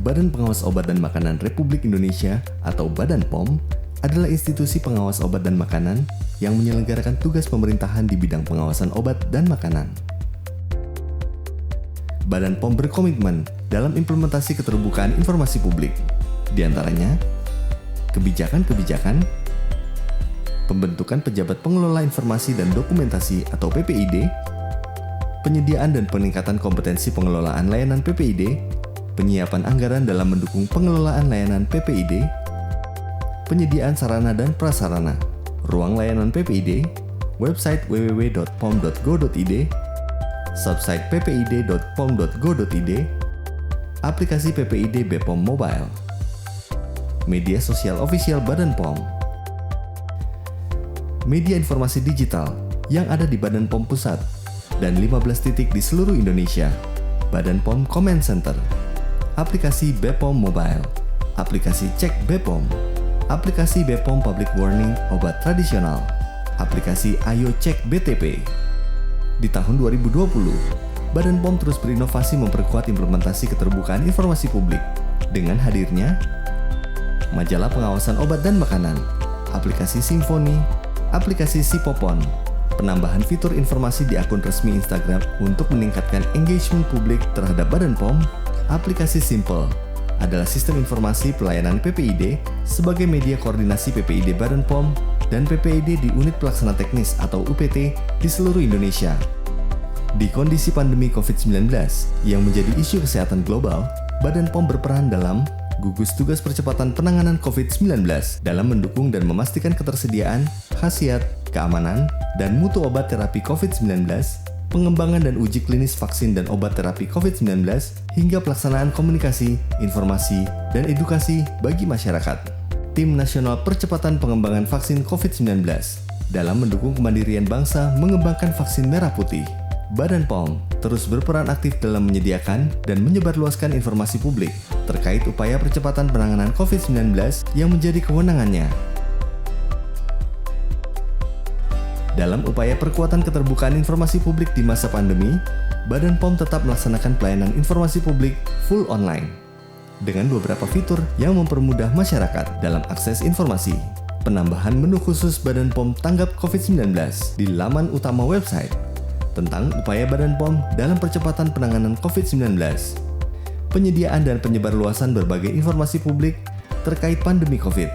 Badan Pengawas Obat dan Makanan Republik Indonesia atau Badan POM adalah institusi pengawas obat dan makanan yang menyelenggarakan tugas pemerintahan di bidang pengawasan obat dan makanan. Badan POM berkomitmen dalam implementasi keterbukaan informasi publik, di antaranya kebijakan-kebijakan, pembentukan pejabat pengelola informasi dan dokumentasi atau PPID, penyediaan dan peningkatan kompetensi pengelolaan layanan PPID, penyiapan anggaran dalam mendukung pengelolaan layanan PPID, penyediaan sarana dan prasarana, ruang layanan PPID, website www.pom.go.id, subsite ppid.pom.go.id, aplikasi PPID BPOM Mobile, media sosial ofisial Badan POM, media informasi digital yang ada di Badan POM Pusat, dan 15 titik di seluruh Indonesia, Badan POM Command Center, aplikasi BPOM Mobile, aplikasi Cek BPOM, aplikasi BPOM Public Warning Obat Tradisional, aplikasi Ayo Cek BTP. Di tahun 2020, Badan POM terus berinovasi memperkuat implementasi keterbukaan informasi publik dengan hadirnya majalah pengawasan obat dan makanan, aplikasi Simfoni, aplikasi Sipopon, penambahan fitur informasi di akun resmi Instagram untuk meningkatkan engagement publik terhadap Badan POM, aplikasi Simple adalah sistem informasi pelayanan PPID sebagai media koordinasi PPID Badan POM dan PPID di unit pelaksana teknis atau UPT di seluruh Indonesia. Di kondisi pandemi COVID-19 yang menjadi isu kesehatan global, Badan POM berperan dalam gugus tugas percepatan penanganan COVID-19 dalam mendukung dan memastikan ketersediaan, khasiat, keamanan, dan mutu obat terapi COVID-19, pengembangan dan uji klinis vaksin dan obat terapi COVID-19, hingga pelaksanaan komunikasi, informasi, dan edukasi bagi masyarakat. Tim Nasional Percepatan Pengembangan Vaksin COVID-19 dalam mendukung kemandirian bangsa mengembangkan vaksin merah putih. Badan POM terus berperan aktif dalam menyediakan dan menyebarluaskan informasi publik terkait upaya percepatan penanganan COVID-19 yang menjadi kewenangannya. Dalam upaya perkuatan keterbukaan informasi publik di masa pandemi, Badan POM tetap melaksanakan pelayanan informasi publik full online dengan beberapa fitur yang mempermudah masyarakat dalam akses informasi. Penambahan menu khusus Badan POM tanggap COVID-19 di laman utama website tentang upaya Badan POM dalam percepatan penanganan COVID-19. Penyediaan dan penyebarluasan berbagai informasi publik terkait pandemi COVID,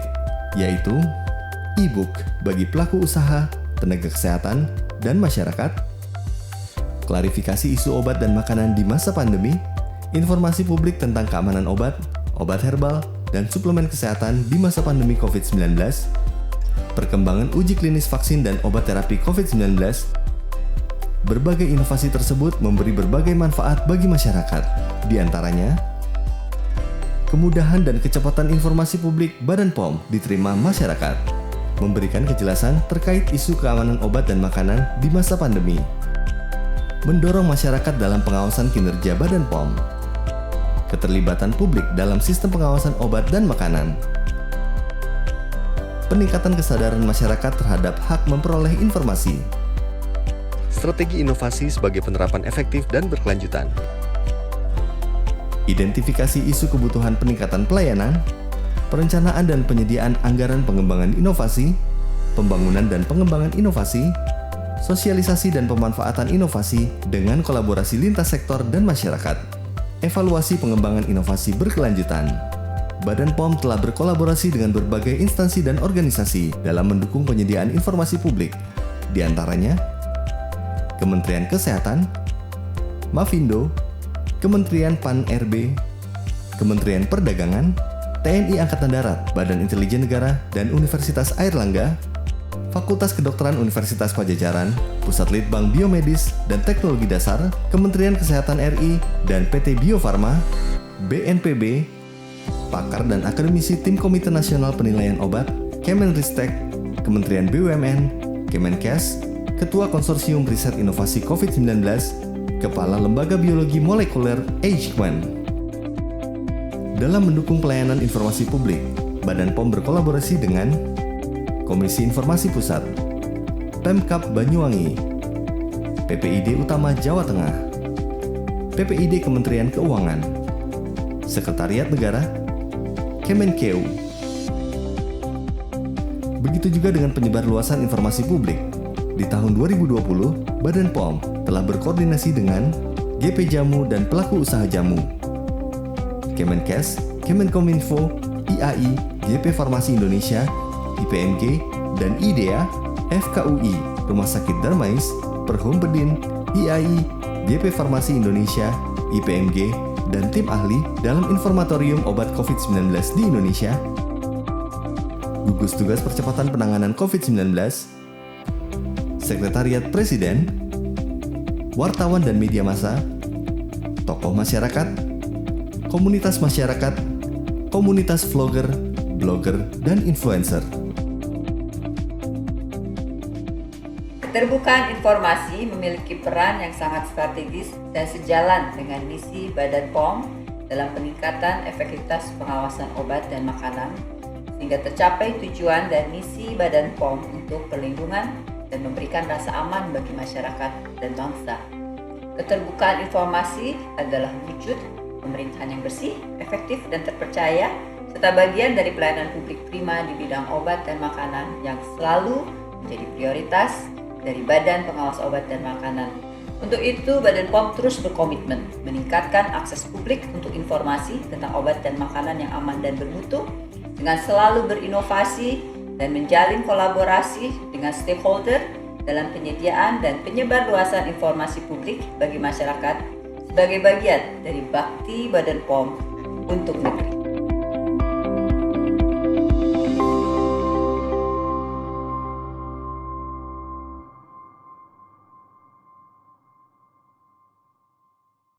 yaitu e-book bagi pelaku usaha, tenaga kesehatan, dan masyarakat, klarifikasi isu obat dan makanan di masa pandemi, informasi publik tentang keamanan obat, obat herbal, dan suplemen kesehatan di masa pandemi COVID-19, perkembangan uji klinis vaksin dan obat terapi COVID-19. Berbagai inovasi tersebut memberi berbagai manfaat bagi masyarakat, di antaranya kemudahan dan kecepatan informasi publik Badan POM diterima masyarakat, memberikan kejelasan terkait isu keamanan obat dan makanan di masa pandemi, mendorong masyarakat dalam pengawasan kinerja Badan POM, keterlibatan publik dalam sistem pengawasan obat dan makanan, peningkatan kesadaran masyarakat terhadap hak memperoleh informasi, strategi inovasi sebagai penerapan efektif dan berkelanjutan, identifikasi isu kebutuhan peningkatan pelayanan, perencanaan dan penyediaan anggaran pengembangan inovasi, pembangunan dan pengembangan inovasi, sosialisasi dan pemanfaatan inovasi dengan kolaborasi lintas sektor dan masyarakat, evaluasi pengembangan inovasi berkelanjutan. Badan POM telah berkolaborasi dengan berbagai instansi dan organisasi dalam mendukung penyediaan informasi publik, di antaranya Kementerian Kesehatan, Mafindo, Kementerian PAN-RB, Kementerian Perdagangan, TNI Angkatan Darat, Badan Intelijen Negara, dan Universitas Airlangga, Fakultas Kedokteran Universitas Pajajaran, Pusat Litbang Biomedis dan Teknologi Dasar, Kementerian Kesehatan RI, dan PT Bio Farma, BNPB, pakar dan akademisi Tim Komite Nasional Penilaian Obat, Kemenristek, Kementerian BUMN, Kemenkes, Ketua Konsorsium Riset Inovasi COVID-19, Kepala Lembaga Biologi Molekuler Eichmann. Dalam mendukung pelayanan informasi publik, Badan POM berkolaborasi dengan Komisi Informasi Pusat, Pemkab Banyuwangi, PPID Utama Jawa Tengah, PPID Kementerian Keuangan, Sekretariat Negara, Kemenkeu. Begitu juga dengan penyebarluasan informasi publik. Di tahun 2020, Badan POM telah berkoordinasi dengan GP Jamu dan pelaku usaha jamu, Kemenkes, Kemenkominfo, IAI, GP Farmasi Indonesia, IPMG, dan IDEA, FKUI, Rumah Sakit Darmais, Perhumpedin, IAI, GP Farmasi Indonesia, IPMG, dan tim ahli dalam informatorium obat COVID-19 di Indonesia, gugus tugas percepatan penanganan COVID-19, Sekretariat Presiden, wartawan dan media massa, tokoh masyarakat, komunitas masyarakat, komunitas vlogger, blogger, dan influencer. Keterbukaan informasi memiliki peran yang sangat strategis dan sejalan dengan misi Badan POM dalam peningkatan efektivitas pengawasan obat dan makanan, sehingga tercapai tujuan dan misi Badan POM untuk perlindungan dan memberikan rasa aman bagi masyarakat dan bangsa. Keterbukaan informasi adalah wujud pemerintahan yang bersih, efektif, dan terpercaya, serta bagian dari pelayanan publik prima di bidang obat dan makanan yang selalu menjadi prioritas dari Badan Pengawas Obat dan Makanan. Untuk itu, Badan POM terus berkomitmen meningkatkan akses publik untuk informasi tentang obat dan makanan yang aman dan bermutu, dengan selalu berinovasi dan menjalin kolaborasi dengan stakeholder dalam penyediaan dan penyebarluasan informasi publik bagi masyarakat sebagai bagian dari bakti Badan POM untuk negeri.